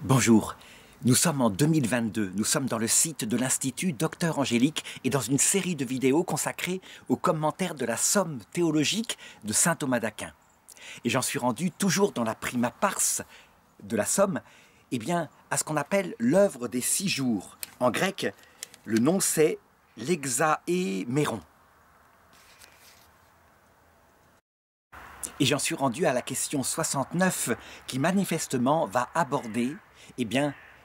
Bonjour, nous sommes en 2022, nous sommes dans le site de l'Institut Docteur Angélique et dans une série de vidéos consacrées aux commentaires de la Somme théologique de saint Thomas d'Aquin. Et j'en suis rendu toujours dans la prima pars de la Somme, à ce qu'on appelle l'œuvre des 6 jours. En grec, le nom c'est l'Hexaéméron. Et j'en suis rendu à la question 69 qui manifestement va aborder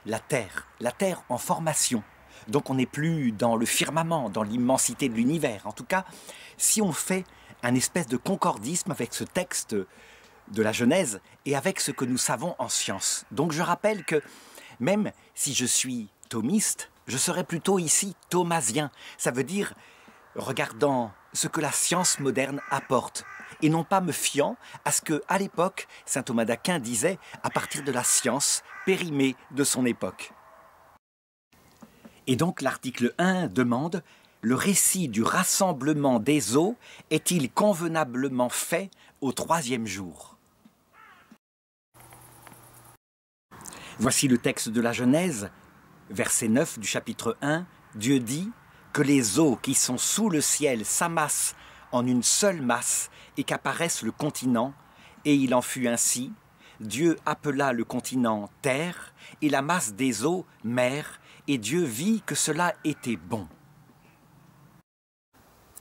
la Terre en formation. Donc on n'est plus dans le firmament, dans l'immensité de l'univers. En tout cas, si on fait un espèce de concordisme avec ce texte de la Genèse et avec ce que nous savons en science. Donc je rappelle que même si je suis thomiste, je serais plutôt ici thomasien. Ça veut dire regardant ce que la science moderne apporte et non pas me fiant à ce que, à l'époque, saint Thomas d'Aquin disait à partir de la science périmée de son époque. Et donc l'article 1 demande « Le récit du rassemblement des eaux est-il convenablement fait au 3e jour ?» Voici le texte de la Genèse, verset 9 du chapitre 1. Dieu dit que les eaux qui sont sous le ciel s'amassent en une seule masse et qu'apparaisse le continent, et il en fut ainsi. Dieu appela le continent terre et la masse des eaux mer, et Dieu vit que cela était bon.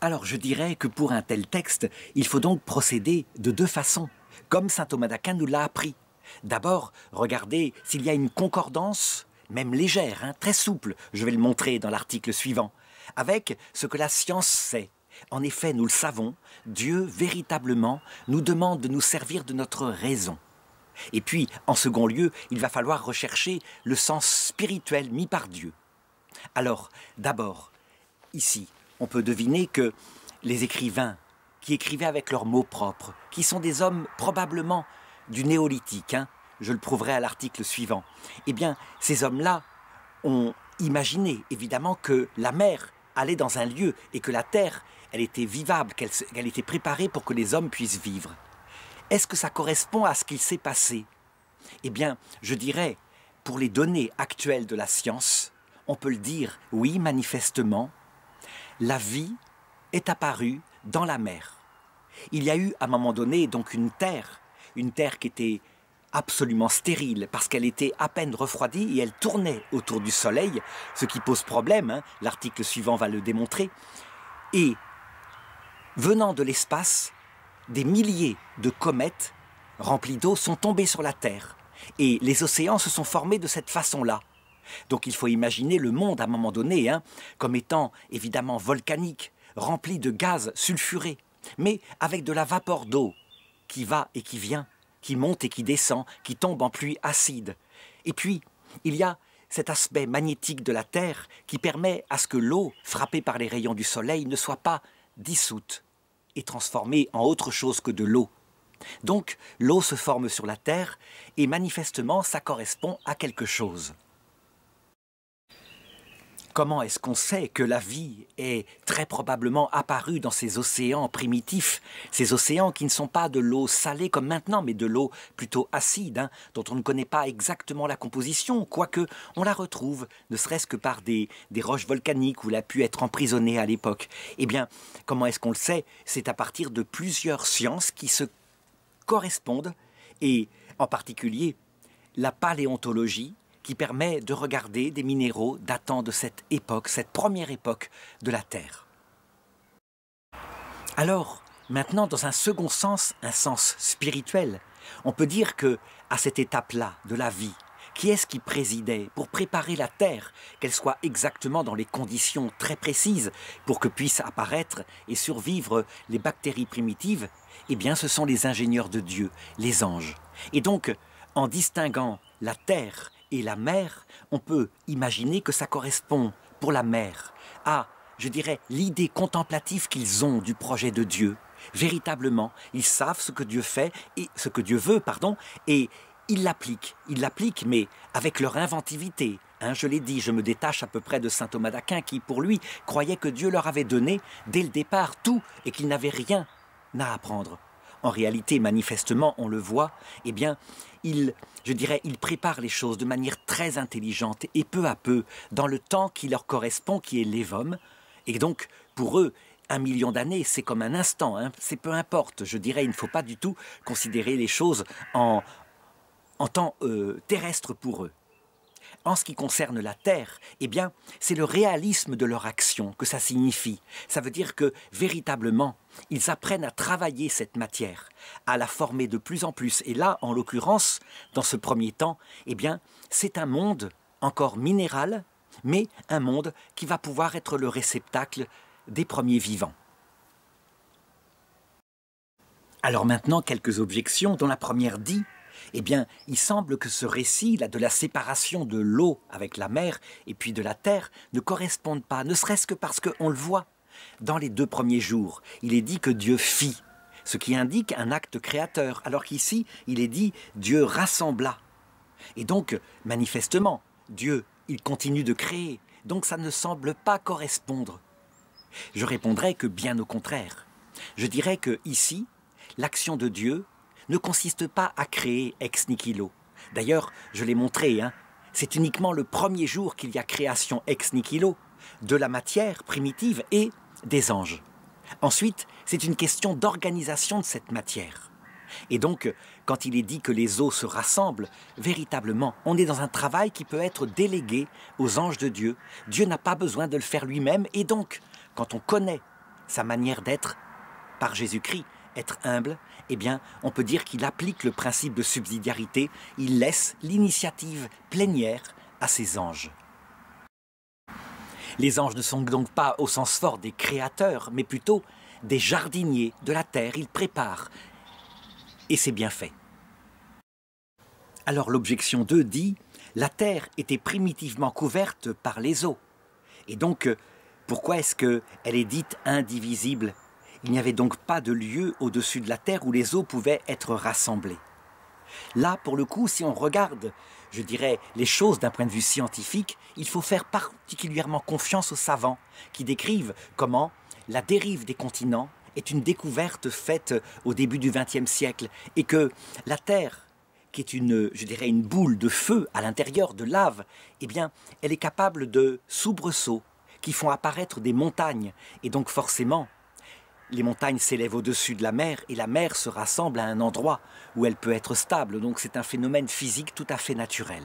Alors je dirais que pour un tel texte, il faut donc procéder de 2 façons, comme saint Thomas d'Aquin nous l'a appris. D'abord, regardez s'il y a une concordance, même légère, très souple, je vais le montrer dans l'article suivant, avec ce que la science sait. En effet, nous le savons, Dieu, véritablement, nous demande de nous servir de notre raison. Et puis, en second lieu, il va falloir rechercher le sens spirituel mis par Dieu. Alors, d'abord, ici, on peut deviner que les écrivains qui écrivaient avec leurs mots propres, qui sont des hommes probablement du néolithique, je le prouverai à l'article suivant, ces hommes-là ont imaginé, évidemment, que la mer allait dans un lieu et que la terre, elle était vivable, qu'elle était préparée pour que les hommes puissent vivre. Est-ce que ça correspond à ce qu'il s'est passé? Je dirais, pour les données actuelles de la science, on peut le dire, oui, manifestement, la vie est apparue dans la mer. Il y a eu, à un moment donné, donc une terre qui était absolument stérile, parce qu'elle était à peine refroidie et elle tournait autour du soleil, ce qui pose problème, l'article suivant va le démontrer. Et venant de l'espace, des milliers de comètes remplies d'eau sont tombées sur la Terre. Et les océans se sont formés de cette façon-là. Donc il faut imaginer le monde à un moment donné comme étant évidemment volcanique, rempli de gaz sulfurés, mais avec de la vapeur d'eau qui va et qui vient, qui monte et qui descend, qui tombe en pluie acide. Et puis, il y a cet aspect magnétique de la Terre qui permet à ce que l'eau, frappée par les rayons du soleil, ne soit pas dissoute et transformée en autre chose que de l'eau. Donc, l'eau se forme sur la Terre et manifestement, ça correspond à quelque chose. Comment est-ce qu'on sait que la vie est très probablement apparue dans ces océans primitifs, ces océans qui ne sont pas de l'eau salée comme maintenant, mais de l'eau plutôt acide, dont on ne connaît pas exactement la composition, quoique on la retrouve, ne serait-ce que par des roches volcaniques où elle a pu être emprisonnée à l'époque. Comment est-ce qu'on le sait? C'est à partir de plusieurs sciences qui se correspondent, et en particulier la paléontologie, qui permet de regarder des minéraux datant de cette époque, cette première époque de la Terre. Alors, maintenant, dans un second sens, un sens spirituel, on peut dire que, à cette étape-là de la vie, qui est-ce qui présidait pour préparer la Terre, qu'elle soit exactement dans les conditions très précises pour que puissent apparaître et survivre les bactéries primitives? Ce sont les ingénieurs de Dieu, les anges. Et donc, en distinguant la Terre et la mer, on peut imaginer que ça correspond, pour la mer, à, je dirais, l'idée contemplative qu'ils ont du projet de Dieu. Véritablement, ils savent ce que Dieu fait, et ce que Dieu veut, et ils l'appliquent, mais avec leur inventivité. Je l'ai dit, je me détache à peu près de saint Thomas d'Aquin, qui, pour lui, croyait que Dieu leur avait donné, dès le départ, tout, et qu'ils n'avaient rien à apprendre. En réalité, manifestement, on le voit, eh bien, je dirais, ils préparent les choses de manière très intelligente et peu à peu, dans le temps qui leur correspond, qui est l'évum. Et donc, pour eux, 1 million d'années, c'est comme un instant, hein, c'est peu importe. Je dirais, il ne faut pas du tout considérer les choses en temps terrestre pour eux. En ce qui concerne la Terre, eh bien, c'est le réalisme de leur action que ça signifie. Ça veut dire que, véritablement, ils apprennent à travailler cette matière, à la former de plus en plus. Et là, en l'occurrence, dans ce premier temps, eh bien, c'est un monde encore minéral, mais un monde qui va pouvoir être le réceptacle des premiers vivants. Alors maintenant, quelques objections, dont la première dit: eh bien, il semble que ce récit-là de la séparation de l'eau avec la mer et puis de la terre ne corresponde pas, ne serait-ce que parce qu'on le voit. Dans les 2 premiers jours, il est dit que Dieu fit, ce qui indique un acte créateur, alors qu'ici, il est dit Dieu rassembla. Et donc, manifestement, Dieu, il continue de créer, donc ça ne semble pas correspondre. Je répondrai que bien au contraire. Je dirais que ici, l'action de Dieu ne consiste pas à créer ex nihilo. D'ailleurs, je l'ai montré, hein, c'est uniquement le premier jour qu'il y a création ex nihilo de la matière primitive et des anges. Ensuite, c'est une question d'organisation de cette matière. Et donc, quand il est dit que les eaux se rassemblent, véritablement, on est dans un travail qui peut être délégué aux anges de Dieu. Dieu n'a pas besoin de le faire lui-même, et donc, quand on connaît sa manière d'être par Jésus-Christ, être humble, eh bien, on peut dire qu'il applique le principe de subsidiarité, il laisse l'initiative plénière à ses anges. Les anges ne sont donc pas au sens fort des créateurs, mais plutôt des jardiniers de la terre, ils préparent, et c'est bien fait. Alors l'objection 2 dit, la terre était primitivement couverte par les eaux, et donc, pourquoi est-ce qu'elle est dite indivisible ? Il n'y avait donc pas de lieu au-dessus de la terre où les eaux pouvaient être rassemblées. Là, pour le coup, si on regarde, je dirais, les choses d'un point de vue scientifique, il faut faire particulièrement confiance aux savants qui décrivent comment la dérive des continents est une découverte faite au début du XXe siècle et que la Terre, qui est une boule de feu à l'intérieur de lave, eh bien, elle est capable de soubresauts qui font apparaître des montagnes et donc forcément, les montagnes s'élèvent au-dessus de la mer et la mer se rassemble à un endroit où elle peut être stable. Donc c'est un phénomène physique tout à fait naturel.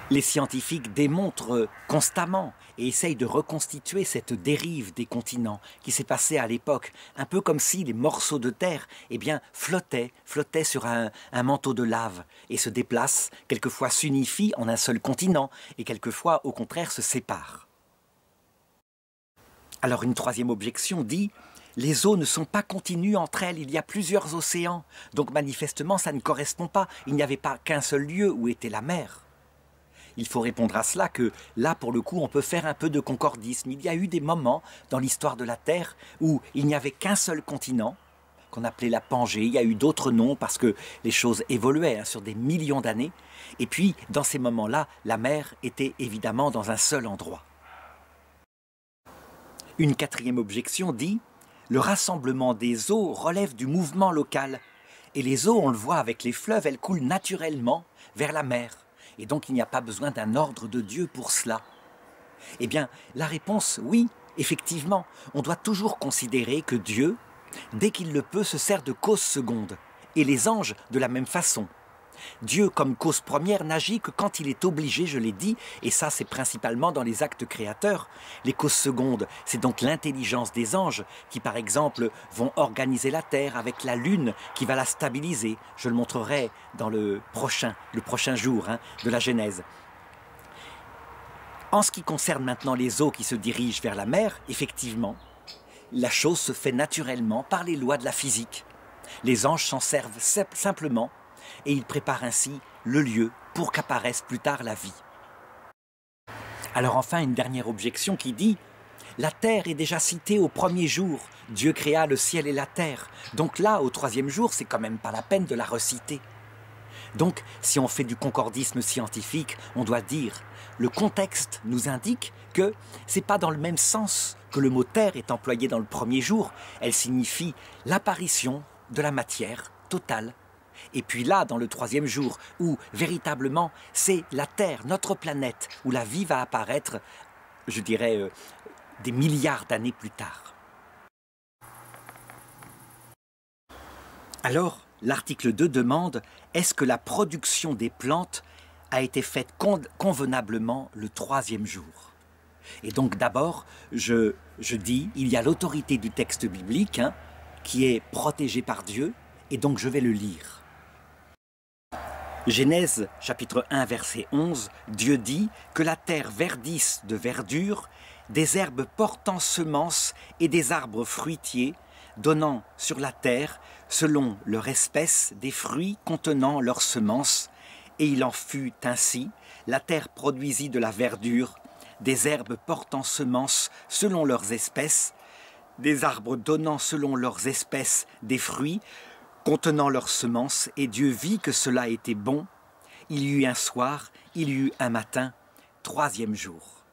Les scientifiques démontrent constamment et essayent de reconstituer cette dérive des continents qui s'est passée à l'époque, un peu comme si les morceaux de terre eh bien, flottaient sur un manteau de lave et se déplacent, quelquefois s'unifient en un seul continent et quelquefois au contraire se séparent. Alors une troisième objection dit « Les eaux ne sont pas continues entre elles, il y a plusieurs océans, donc manifestement ça ne correspond pas, il n'y avait pas qu'un seul lieu où était la mer. » Il faut répondre à cela que là pour le coup on peut faire un peu de concordisme. Il y a eu des moments dans l'histoire de la Terre où il n'y avait qu'un seul continent, qu'on appelait la Pangée, il y a eu d'autres noms parce que les choses évoluaient sur des millions d'années, et puis dans ces moments-là, la mer était évidemment dans un seul endroit. Une quatrième objection dit « Le rassemblement des eaux relève du mouvement local. Et les eaux, on le voit avec les fleuves, elles coulent naturellement vers la mer. Et donc il n'y a pas besoin d'un ordre de Dieu pour cela. » Eh bien, la réponse, oui, effectivement, on doit toujours considérer que Dieu, dès qu'il le peut, se sert de cause seconde. Et les anges de la même façon. Dieu, comme cause première, n'agit que quand il est obligé, je l'ai dit, et ça c'est principalement dans les actes créateurs. Les causes secondes, c'est donc l'intelligence des anges qui, par exemple, vont organiser la terre avec la lune qui va la stabiliser. Je le montrerai dans le prochain jour de la Genèse. En ce qui concerne maintenant les eaux qui se dirigent vers la mer, effectivement, la chose se fait naturellement par les lois de la physique. Les anges s'en servent simplement et ils préparent ainsi le lieu pour qu'apparaisse plus tard la vie. Alors enfin, une dernière objection qui dit « La terre est déjà citée au premier jour, Dieu créa le ciel et la terre, donc là, au troisième jour, c'est quand même pas la peine de la reciter. » Donc, si on fait du concordisme scientifique, on doit dire « Le contexte nous indique que c'est pas dans le même sens que le mot terre est employé dans le premier jour, elle signifie l'apparition de la matière totale. Et puis là, dans le troisième jour, où véritablement c'est la Terre, notre planète, où la vie va apparaître, je dirais, des milliards d'années plus tard. Alors, l'article 2 demande, est-ce que la production des plantes a été faite convenablement le troisième jour? Et donc d'abord, je dis, il y a l'autorité du texte biblique qui est protégée par Dieu, et donc je vais le lire. Genèse chapitre 1 verset 11, Dieu dit que la terre verdisse de verdure, des herbes portant semences et des arbres fruitiers, donnant sur la terre, selon leur espèce, des fruits contenant leurs semences. Et il en fut ainsi, la terre produisit de la verdure, des herbes portant semences selon leurs espèces, des arbres donnant selon leurs espèces des fruits, contenant leurs semences, et Dieu vit que cela était bon. Il y eut un soir, il y eut un matin, troisième jour.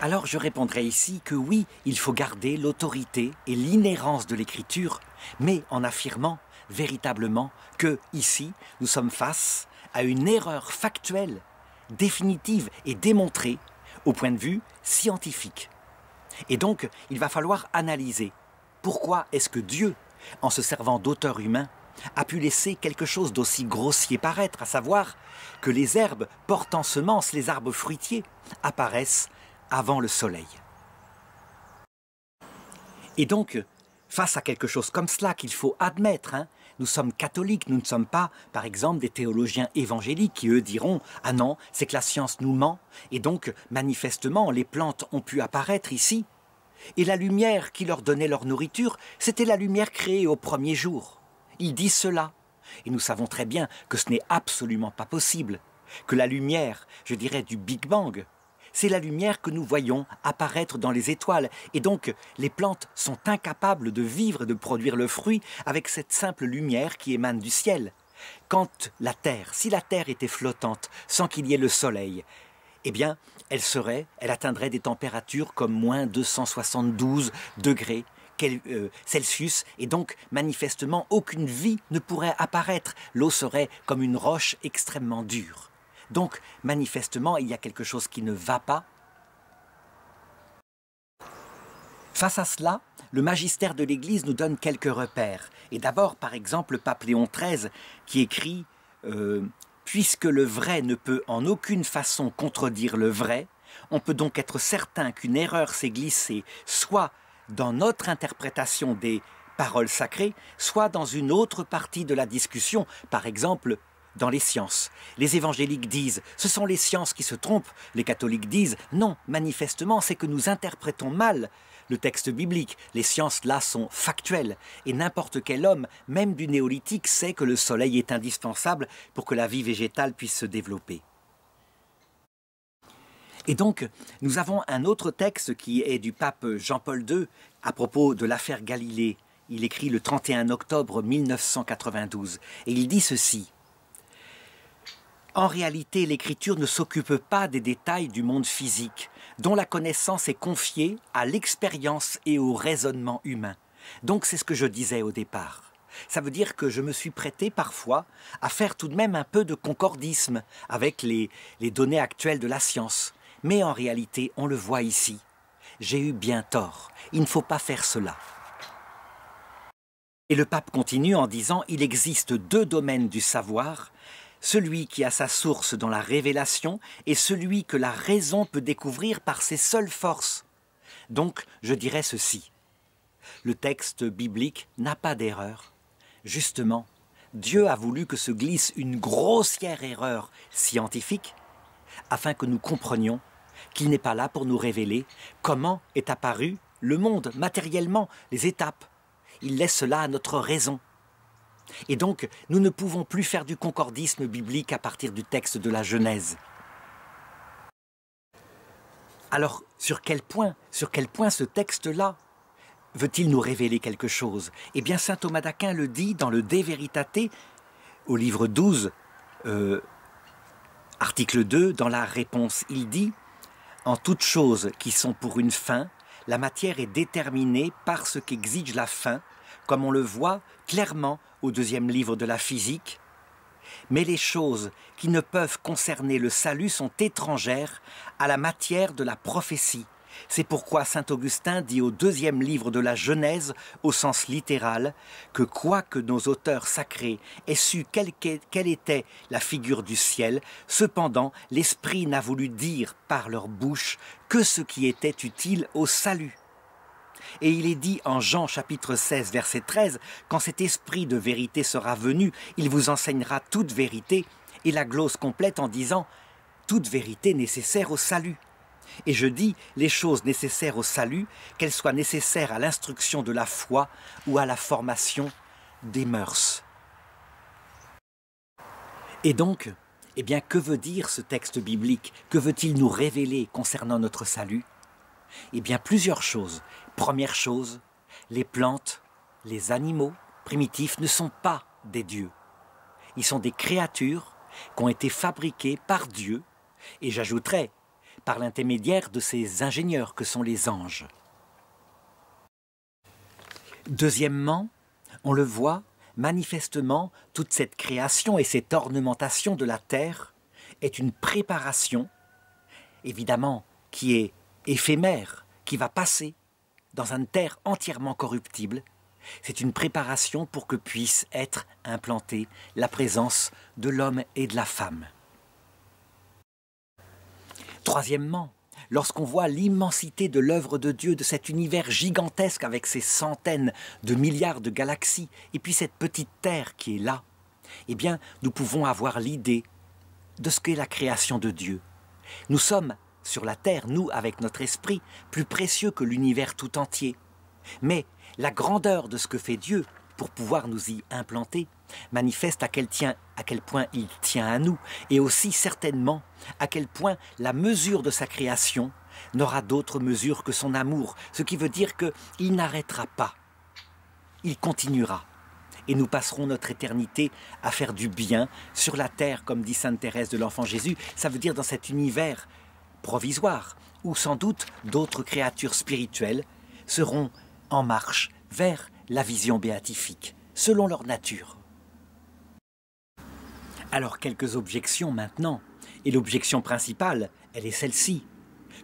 Alors je répondrai ici que oui, il faut garder l'autorité et l'inhérence de l'Écriture, mais en affirmant véritablement que ici, nous sommes face à une erreur factuelle, définitive et démontrée au point de vue scientifique. Et donc, il va falloir analyser pourquoi est-ce que Dieu, en se servant d'auteurs humains, a pu laisser quelque chose d'aussi grossier paraître, à savoir que les herbes portant semences, les arbres fruitiers, apparaissent avant le soleil. Et donc, face à quelque chose comme cela qu'il faut admettre, nous sommes catholiques, nous ne sommes pas, par exemple, des théologiens évangéliques qui, eux, diront « Ah non, c'est que la science nous ment, et donc, manifestement, les plantes ont pu apparaître ici. » Et la lumière qui leur donnait leur nourriture, c'était la lumière créée au premier jour. Ils disent cela. Et nous savons très bien que ce n'est absolument pas possible. Que la lumière, je dirais, du Big Bang, c'est la lumière que nous voyons apparaître dans les étoiles. Et donc, les plantes sont incapables de vivre et de produire le fruit avec cette simple lumière qui émane du ciel. Quand la Terre, si la Terre était flottante, sans qu'il y ait le soleil, eh bien, elle atteindrait des températures comme moins 272 degrés Celsius, et donc, manifestement, aucune vie ne pourrait apparaître. L'eau serait comme une roche extrêmement dure. Donc, manifestement, il y a quelque chose qui ne va pas. Face à cela, le magistère de l'Église nous donne quelques repères. Et d'abord, par exemple, le pape Léon XIII qui écrit « Puisque le vrai ne peut en aucune façon contredire le vrai, on peut donc être certain qu'une erreur s'est glissée soit dans notre interprétation des paroles sacrées, soit dans une autre partie de la discussion, par exemple dans les sciences. Les évangéliques disent « ce sont les sciences qui se trompent », les catholiques disent « non, manifestement, c'est que nous interprétons mal le texte biblique. Les sciences, là, sont factuelles, et n'importe quel homme, même du néolithique, sait que le soleil est indispensable pour que la vie végétale puisse se développer. » Et donc, nous avons un autre texte qui est du pape Jean-Paul II à propos de l'affaire Galilée. Il écrit le 31 octobre 1992, et il dit ceci. « En réalité, l'Écriture ne s'occupe pas des détails du monde physique, dont la connaissance est confiée à l'expérience et au raisonnement humain. » Donc c'est ce que je disais au départ. Ça veut dire que je me suis prêté parfois à faire tout de même un peu de concordisme avec les données actuelles de la science. Mais en réalité, on le voit ici. J'ai eu bien tort. Il ne faut pas faire cela. Et le pape continue en disant « Il existe deux domaines du savoir, celui qui a sa source dans la révélation et celui que la raison peut découvrir par ses seules forces. » Donc, je dirais ceci. Le texte biblique n'a pas d'erreur. Justement, Dieu a voulu que se glisse une grossière erreur scientifique afin que nous comprenions qu'il n'est pas là pour nous révéler comment est apparu le monde, matériellement, les étapes. Il laisse cela à notre raison. Et donc, nous ne pouvons plus faire du concordisme biblique à partir du texte de la Genèse. Alors, sur quel point ce texte-là veut-il nous révéler quelque chose? Eh bien, saint Thomas d'Aquin le dit dans le De Veritate, au livre 12, article 2, dans la réponse, il dit En toutes choses qui sont pour une fin, la matière est déterminée par ce qu'exige la fin, comme on le voit clairement au deuxième livre de la physique. Mais les choses qui ne peuvent concerner le salut sont étrangères à la matière de la prophétie. C'est pourquoi saint Augustin dit au deuxième livre de la Genèse, au sens littéral, que quoique nos auteurs sacrés aient su quelle était la figure du ciel, cependant l'Esprit n'a voulu dire par leur bouche que ce qui était utile au salut. Et il est dit en Jean chapitre 16, verset 13, « Quand cet esprit de vérité sera venu, il vous enseignera toute vérité. » Et la glose complète en disant « toute vérité nécessaire au salut ». Et je dis les choses nécessaires au salut, qu'elles soient nécessaires à l'instruction de la foi ou à la formation des mœurs. Et donc, eh bien, que veut dire ce texte biblique? Que veut-il nous révéler concernant notre salut? Eh bien, plusieurs choses. Première chose, les plantes, les animaux primitifs ne sont pas des dieux. Ils sont des créatures qui ont été fabriquées par Dieu, et j'ajouterais, par l'intermédiaire de ces ingénieurs que sont les anges. Deuxièmement, on le voit, manifestement, toute cette création et cette ornementation de la terre est une préparation, évidemment, qui est éphémère, qui va passer dans une terre entièrement corruptible. C'est une préparation pour que puisse être implantée la présence de l'homme et de la femme. Troisièmement, lorsqu'on voit l'immensité de l'œuvre de Dieu, de cet univers gigantesque avec ses centaines de milliards de galaxies, et puis cette petite terre qui est là, eh bien, nous pouvons avoir l'idée de ce qu'est la création de Dieu. Nous sommes sur la terre, nous, avec notre esprit, plus précieux que l'univers tout entier. Mais la grandeur de ce que fait Dieu, pour pouvoir nous y implanter, manifeste à quel point il tient à nous, et aussi certainement à quel point la mesure de sa création n'aura d'autre mesure que son amour, ce qui veut dire qu'il n'arrêtera pas, il continuera, et nous passerons notre éternité à faire du bien sur la terre, comme dit sainte Thérèse de l'Enfant Jésus. Ça veut dire dans cet univers provisoire, où sans doute d'autres créatures spirituelles seront en marche vers la vision béatifique, selon leur nature. Alors, quelques objections maintenant, et l'objection principale, elle est celle-ci.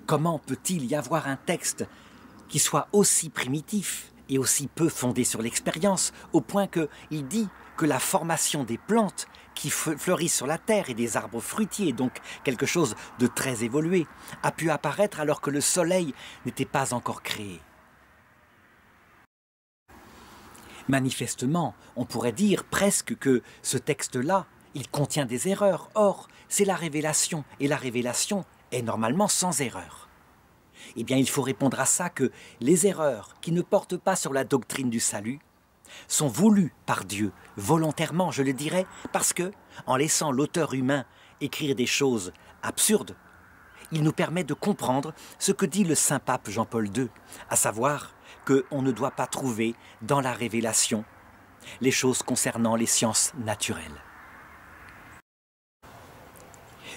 Comment peut-il y avoir un texte qui soit aussi primitif et aussi peu fondé sur l'expérience, au point qu'il dit que la formation des plantes qui fleurissent sur la terre et des arbres fruitiers, donc quelque chose de très évolué, a pu apparaître alors que le soleil n'était pas encore créé. Manifestement, on pourrait dire presque que ce texte-là, il contient des erreurs. Or, c'est la révélation, et la révélation est normalement sans erreur. Eh bien, il faut répondre à ça que les erreurs qui ne portent pas sur la doctrine du salut sont voulues par Dieu, volontairement, je le dirais, parce que, en laissant l'auteur humain écrire des choses absurdes, il nous permet de comprendre ce que dit le saint pape Jean-Paul II, à savoir qu'on ne doit pas trouver dans la révélation les choses concernant les sciences naturelles.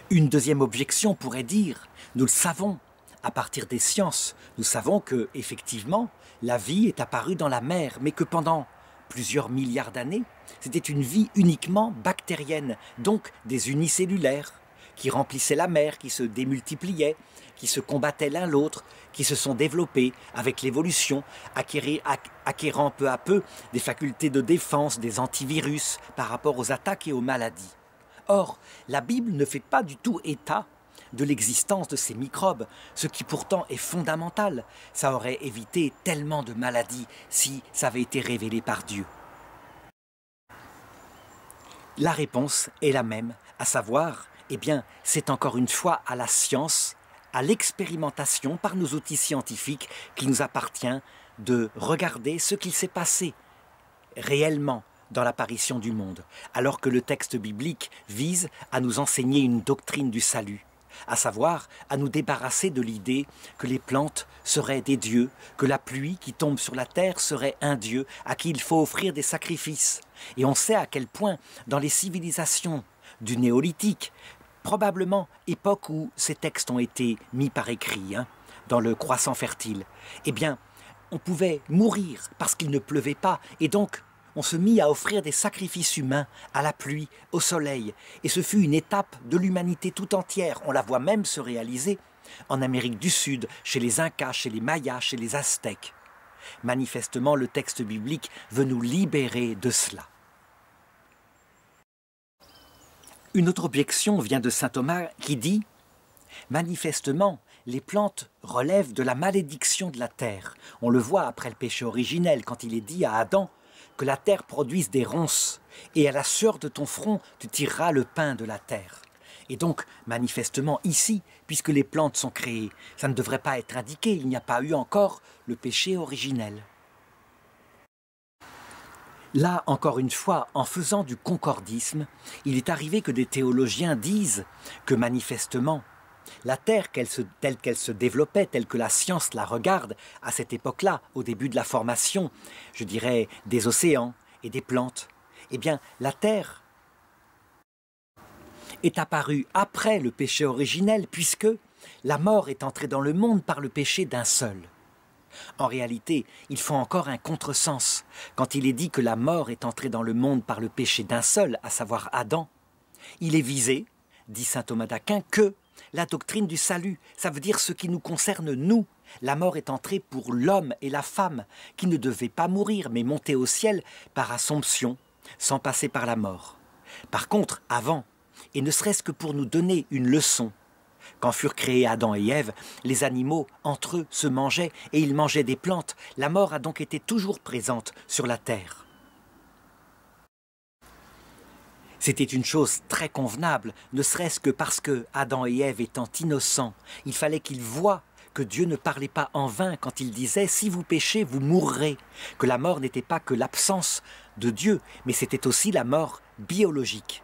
Une deuxième objection pourrait dire, nous le savons, à partir des sciences, nous savons que, effectivement, la vie est apparue dans la mer, mais que pendant plusieurs milliards d'années, c'était une vie uniquement bactérienne, donc des unicellulaires, qui remplissaient la mer, qui se démultipliaient, qui se combattaient l'un l'autre, qui se sont développés avec l'évolution, acquérant peu à peu des facultés de défense, des antivirus par rapport aux attaques et aux maladies. Or, la Bible ne fait pas du tout état de l'existence de ces microbes, ce qui pourtant est fondamental. Ça aurait évité tellement de maladies si ça avait été révélé par Dieu. La réponse est la même, à savoir, eh bien, c'est encore une fois à la science, à l'expérimentation par nos outils scientifiques qu'il nous appartient de regarder ce qu'il s'est passé réellement dans l'apparition du monde, alors que le texte biblique vise à nous enseigner une doctrine du salut, à savoir à nous débarrasser de l'idée que les plantes seraient des dieux, que la pluie qui tombe sur la terre serait un dieu à qui il faut offrir des sacrifices. Et on sait à quel point, dans les civilisations du néolithique, probablement époque où ces textes ont été mis par écrit, dans le croissant fertile, eh bien, on pouvait mourir parce qu'il ne pleuvait pas, et donc on se mit à offrir des sacrifices humains à la pluie, au soleil, et ce fut une étape de l'humanité tout entière. On la voit même se réaliser en Amérique du Sud, chez les Incas, chez les Mayas, chez les Aztèques. Manifestement, le texte biblique veut nous libérer de cela. Une autre objection vient de saint Thomas qui dit « Manifestement, les plantes relèvent de la malédiction de la terre. » On le voit après le péché originel, quand il est dit à Adam que la terre produise des ronces, et à la sueur de ton front, tu tireras le pain de la terre. Et donc, manifestement, ici, puisque les plantes sont créées, ça ne devrait pas être indiqué, il n'y a pas eu encore le péché originel. Là, encore une fois, en faisant du concordisme, il est arrivé que des théologiens disent que manifestement, la Terre telle qu'elle se développait, telle que la science la regarde, à cette époque-là, au début de la formation, je dirais, des océans et des plantes, eh bien, la Terre est apparue après le péché originel, puisque la mort est entrée dans le monde par le péché d'un seul. En réalité, il faut encore un contresens. Quand il est dit que la mort est entrée dans le monde par le péché d'un seul, à savoir Adam, il est visé, dit saint Thomas d'Aquin, que la doctrine du salut, ça veut dire ce qui nous concerne nous. La mort est entrée pour l'homme et la femme, qui ne devaient pas mourir, mais monter au ciel par assomption, sans passer par la mort. Par contre, avant, et ne serait-ce que pour nous donner une leçon, quand furent créés Adam et Ève, les animaux, entre eux, se mangeaient et ils mangeaient des plantes. La mort a donc été toujours présente sur la terre. C'était une chose très convenable, ne serait-ce que parce que Adam et Ève étant innocents, il fallait qu'ils voient que Dieu ne parlait pas en vain quand il disait « si vous péchez, vous mourrez », que la mort n'était pas que l'absence de Dieu, mais c'était aussi la mort biologique.